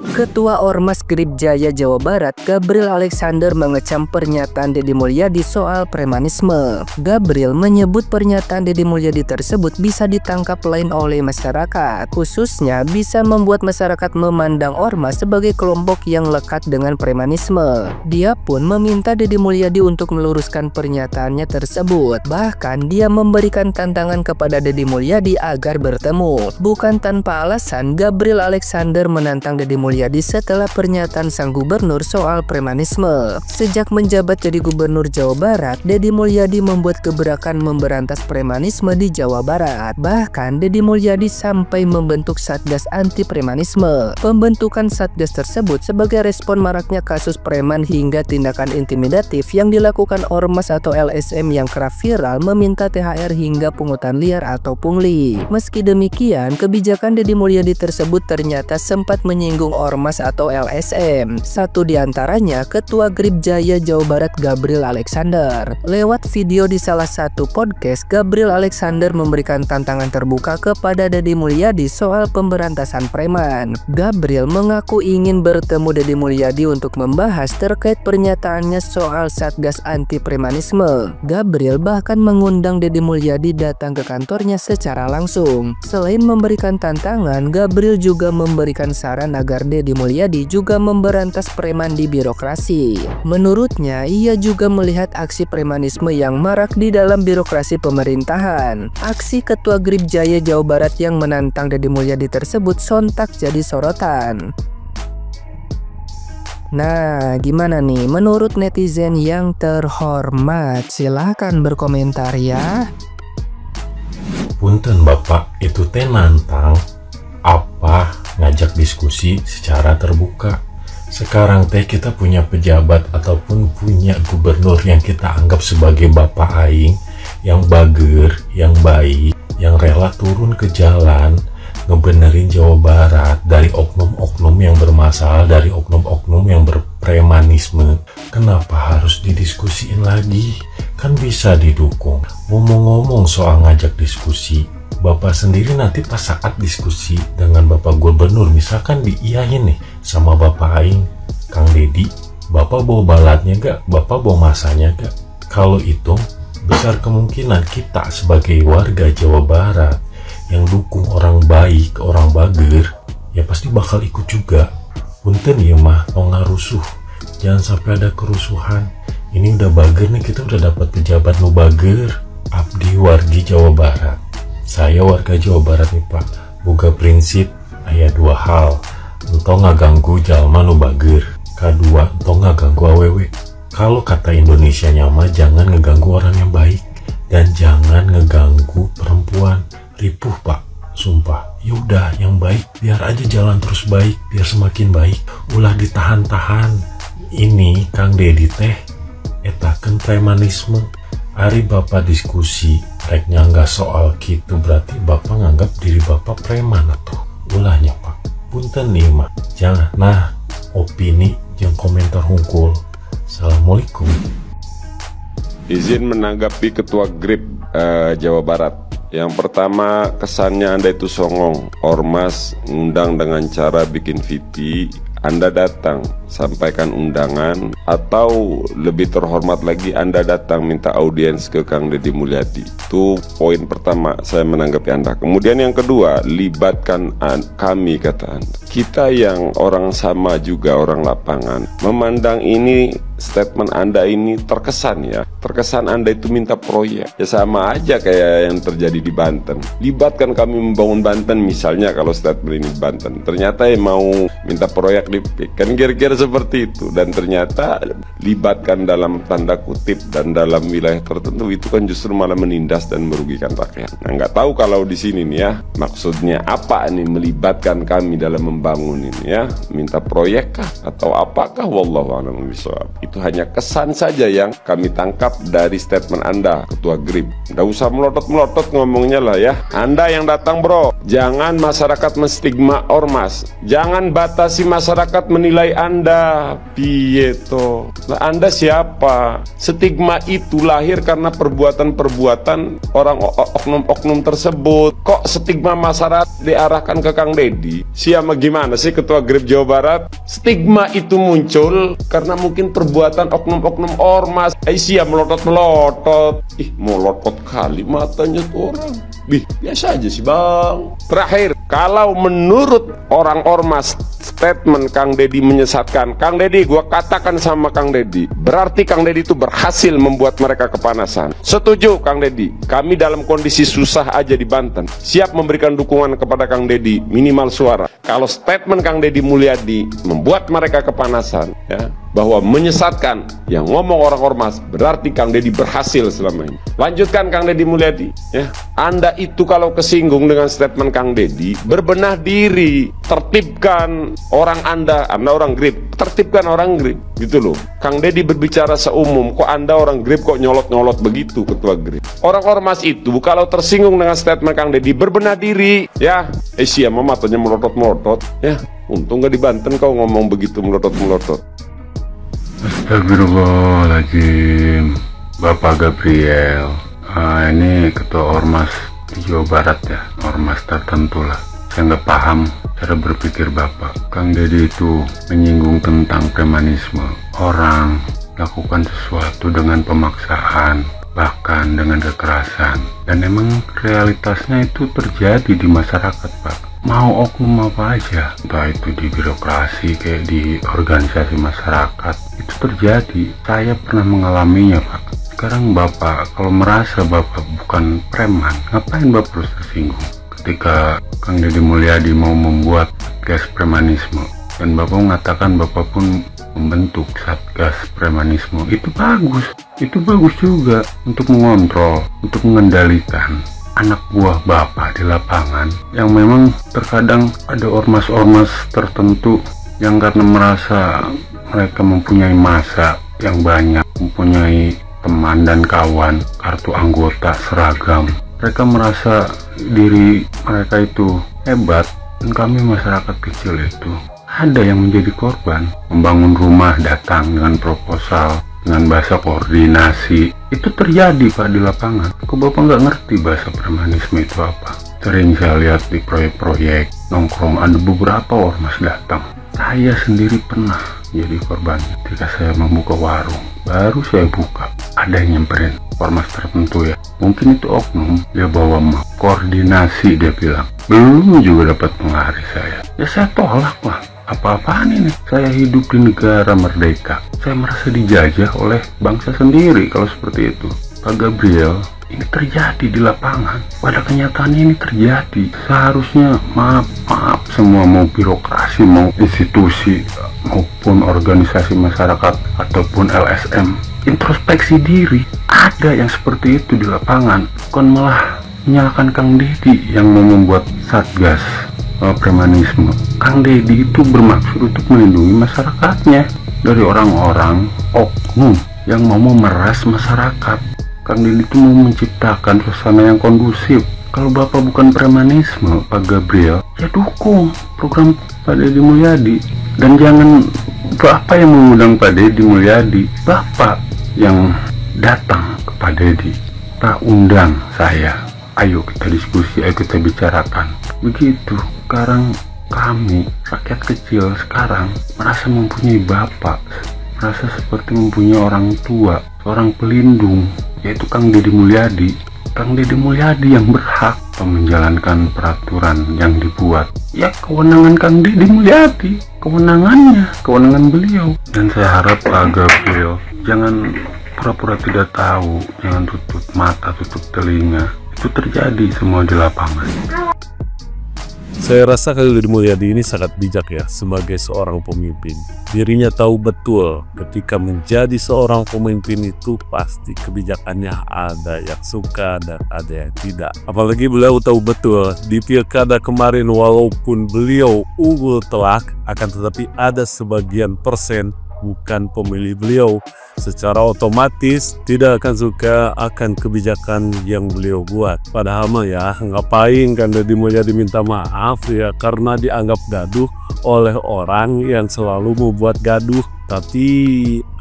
Ketua Ormas Grip Jaya Jawa Barat, Gabriel Alexander mengecam pernyataan Deddy Mulyadi soal premanisme. Gabriel menyebut pernyataan Deddy Mulyadi tersebut bisa ditangkap lain oleh masyarakat, khususnya bisa membuat masyarakat memandang ormas sebagai kelompok yang lekat dengan premanisme. Dia pun meminta Deddy Mulyadi untuk meluruskan pernyataannya tersebut. Bahkan dia memberikan tantangan kepada Deddy Mulyadi agar bertemu. Bukan tanpa alasan, Gabriel Alexander menantang Deddy Mulyadi setelah pernyataan sang gubernur soal premanisme. Sejak menjabat jadi gubernur Jawa Barat, Deddy Mulyadi membuat gebrakan memberantas premanisme di Jawa Barat. Bahkan Deddy Mulyadi sampai membentuk Satgas Anti Premanisme. Pembentukan Satgas tersebut sebagai respon maraknya kasus preman hingga tindakan intimidatif yang dilakukan ormas atau LSM yang kerap viral meminta THR hingga pungutan liar atau pungli. Meski demikian, kebijakan Deddy Mulyadi tersebut ternyata sempat menyinggung ormas atau LSM. Satu diantaranya Ketua Grip Jaya Jawa Barat Gabriel Alexander. Lewat video di salah satu podcast, Gabriel Alexander memberikan tantangan terbuka kepada Deddy Mulyadi soal pemberantasan preman. Gabriel mengaku ingin bertemu Deddy Mulyadi untuk membahas terkait pernyataannya soal Satgas Anti Premanisme. Gabriel bahkan mengundang Deddy Mulyadi datang ke kantornya secara langsung. Selain memberikan tantangan, Gabriel juga memberikan saran agar Deddy Mulyadi juga memberantas preman di birokrasi. Menurutnya, ia juga melihat aksi premanisme yang marak di dalam birokrasi pemerintahan. Aksi Ketua Grip Jaya Jawa Barat yang menantang Deddy Mulyadi tersebut sontak jadi sorotan. Nah, gimana nih menurut netizen yang terhormat? Silahkan berkomentar ya. Punten Bapak, itu teh nantang apa ngajak diskusi secara terbuka. Sekarang teh kita punya pejabat ataupun punya gubernur yang kita anggap sebagai bapak aing, yang bager, yang baik, yang rela turun ke jalan ngebenerin Jawa Barat dari oknum-oknum yang bermasalah, dari oknum-oknum yang berpremanisme. Kenapa harus didiskusiin lagi? Kan bisa didukung. Ngomong-ngomong soal ngajak diskusi, Bapak sendiri nanti pas saat diskusi dengan Bapak Gubernur, misalkan diiyahin nih sama Bapak Aing, Kang Deddy, Bapak bawa balatnya gak? Bapak bawa masanya gak? Kalau itu, besar kemungkinan kita sebagai warga Jawa Barat yang dukung orang baik, orang bager, ya pasti bakal ikut juga. Punten ya mah, mau ngarusuh, jangan sampai ada kerusuhan. Ini udah bager nih, kita udah dapat pejabat nu bager. Abdi wargi Jawa Barat. Saya warga Jawa Barat nih Pak, boga prinsip aya dua hal. Ento ngaganggu jalma nu bager, kedua ento ngaganggu awewe. Kalau kata Indonesia nyama, jangan ngeganggu orang yang baik dan jangan ngeganggu perempuan. Ripuh Pak, sumpah. Yaudah, yang baik biar aja jalan terus baik, biar semakin baik. Ulah ditahan-tahan. Ini Kang Deddy teh etakeun premanisme. Hari Bapak diskusi rek nyangga soal gitu, berarti Bapak nganggap diri Bapak preman atau ulahnya Pak. Punten nih mah, jangan. Nah, opini yang komentar hungkul. Assalamualaikum. Izin menanggapi Ketua Grip Jawa Barat. Yang pertama, kesannya Anda itu songong. Ormas ngundang dengan cara bikin VT, Anda datang sampaikan undangan, atau lebih terhormat lagi Anda datang minta audiens ke Kang Deddy Mulyadi. Itu poin pertama saya menanggapi Anda. Kemudian yang kedua, libatkan kami, kata Anda. Kita yang orang sama juga, orang lapangan, memandang ini statement Anda ini terkesan ya. Terkesan Anda itu minta proyek. Ya sama aja kayak yang terjadi di Banten. Libatkan kami membangun Banten misalnya, kalau statement ini Banten. Ternyata yang mau minta proyek di PIK. Kan kira-kira seperti itu. Dan ternyata libatkan dalam tanda kutip dan dalam wilayah tertentu, itu kan justru malah menindas dan merugikan rakyat. Nah, nggak tahu kalau di sini nih ya, maksudnya apa nih melibatkan kami dalam membangun ini ya? Minta proyek kah? Atau apakah? Wallahu a'lam bishawab. Itu hanya kesan saja yang kami tangkap dari statement Anda, Ketua Grip. Nggak usah melotot-melotot ngomongnya lah ya. Anda yang datang bro. Jangan masyarakat menstigma ormas. Jangan batasi masyarakat menilai Anda. Piye to? Nah, Anda siapa? Stigma itu lahir karena perbuatan-perbuatan orang oknum-oknum tersebut. Kok stigma masyarakat diarahkan ke Kang Deddy? Siapa gimana sih Ketua GRIP Jawa Barat? Stigma itu muncul karena mungkin perbuatan oknum-oknum ormas. Siapa melotot-melotot? Ih, melotot kali matanya tuh orang. Biasa aja sih bang. Terakhir, kalau menurut orang ormas statement Kang Deddy menyesatkan, Kang Deddy, gua katakan sama Kang Deddy, berarti Kang Deddy itu berhasil membuat mereka kepanasan. Setuju Kang Deddy, kami dalam kondisi susah aja di Banten, siap memberikan dukungan kepada Kang Deddy minimal suara. Kalau statement Kang Deddy Mulyadi membuat mereka kepanasan, ya, bahwa menyesatkan yang ngomong orang ormas, berarti Kang Deddy berhasil selama ini. Lanjutkan Kang Deddy Mulyadi, ya. Anda itu kalau kesinggung dengan statement Kang Deddy, berbenah diri, tertibkan orang Anda orang GRIP, tertibkan orang GRIP, gitu loh. Kang Deddy berbicara seumum, kok Anda orang GRIP kok nyolot-nyolot begitu Ketua GRIP. Orang ormas itu kalau tersinggung dengan statement Kang Deddy, berbenah diri, ya. Siapa matanya melotot-melotot, ya. Untung gak di Banten kau ngomong begitu melotot-melotot. Astagfirullahaladzim, Bapak Gabriel. Ini ketua ormas di Jawa Barat ya, ormas tertentu lah. Saya nggak paham cara berpikir Bapak. Kang Deddy itu menyinggung tentang premanisme. Orang lakukan sesuatu dengan pemaksaan, bahkan dengan kekerasan. Dan emang realitasnya itu terjadi di masyarakat Pak. Mau oknum apa aja, entah itu di birokrasi kayak di organisasi masyarakat, itu terjadi. Saya pernah mengalaminya Pak. Sekarang Bapak kalau merasa Bapak bukan preman, ngapain Bapak terus tersinggung ketika Kang Deddy Mulyadi mau membuat Satgas Premanisme dan Bapak mengatakan Bapak pun membentuk Satgas Premanisme. Itu bagus juga untuk mengontrol, untuk mengendalikan anak buah Bapak di lapangan yang memang terkadang ada ormas-ormas tertentu yang karena merasa mereka mempunyai massa yang banyak, mempunyai teman dan kawan, kartu anggota, seragam, mereka merasa diri mereka itu hebat. Dan kami masyarakat kecil itu ada yang menjadi korban. Membangun rumah datang dengan proposal, dengan bahasa koordinasi. Itu terjadi Pak di lapangan. Kok Bapak nggak ngerti bahasa premanisme itu apa? Sering saya lihat di proyek-proyek nongkrong ada beberapa ormas datang. Saya sendiri pernah jadi korban ketika saya membuka warung. Baru saya buka, ada yang nyamperin ormas tertentu ya. Mungkin itu oknum, dia bawa koordinasi, dia bilang. Belum juga dapat pengaruh saya. Ya saya tolak lah. Apa-apaan ini? Saya hidup di negara merdeka. Saya merasa dijajah oleh bangsa sendiri kalau seperti itu. Pak Gabriel, ini terjadi di lapangan. Pada kenyataannya ini terjadi. Seharusnya maaf semua, mau birokrasi, mau institusi, maupun organisasi masyarakat ataupun LSM, introspeksi diri. Ada yang seperti itu di lapangan. Bukan malah menyalahkan Kang Deddy yang mau membuat Satgas Premanisme. Kang Deddy itu bermaksud untuk melindungi masyarakatnya dari orang-orang oknum yang mau memeras masyarakat. Kang Deddy itu mau menciptakan suasana yang kondusif. Kalau Bapak bukan premanisme, Pak Gabriel, ya dukung program Pak Deddy Mulyadi. Dan jangan Bapak yang mengundang Pak Deddy Mulyadi, Bapak yang datang ke Pak Deddy. Pak undang saya, ayo kita diskusi, ayo kita bicarakan. Begitu. Sekarang kami, rakyat kecil sekarang, merasa mempunyai Bapak, merasa seperti mempunyai orang tua, seorang pelindung, yaitu Kang Deddy Mulyadi. Kang Deddy Mulyadi yang berhak menjalankan peraturan yang dibuat. Ya kewenangan Kang Deddy Mulyadi, kewenangannya, kewenangan beliau. Dan saya harap Pak Gabriel jangan pura-pura tidak tahu, jangan tutup mata, tutup telinga. Itu terjadi semua di lapangan. Saya rasa Kang Deddy Mulyadi ini sangat bijak ya sebagai seorang pemimpin. Dirinya tahu betul ketika menjadi seorang pemimpin itu pasti kebijakannya ada yang suka dan ada yang tidak. Apalagi beliau tahu betul di pilkada kemarin walaupun beliau unggul telak, akan tetapi ada sebagian persen bukan pemilih beliau, secara otomatis tidak akan suka akan kebijakan yang beliau buat. Padahal mah ya, ngapain kan Deddy Mulyadi minta maaf ya, karena dianggap gaduh oleh orang yang selalu membuat gaduh. Tapi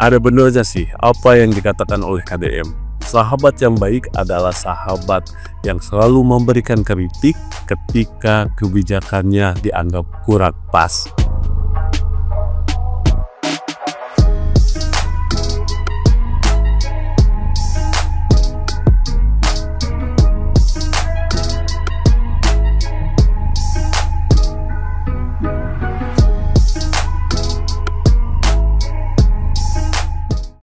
ada benarnya sih apa yang dikatakan oleh KDM. Sahabat yang baik adalah sahabat yang selalu memberikan kritik ketika kebijakannya dianggap kurang pas.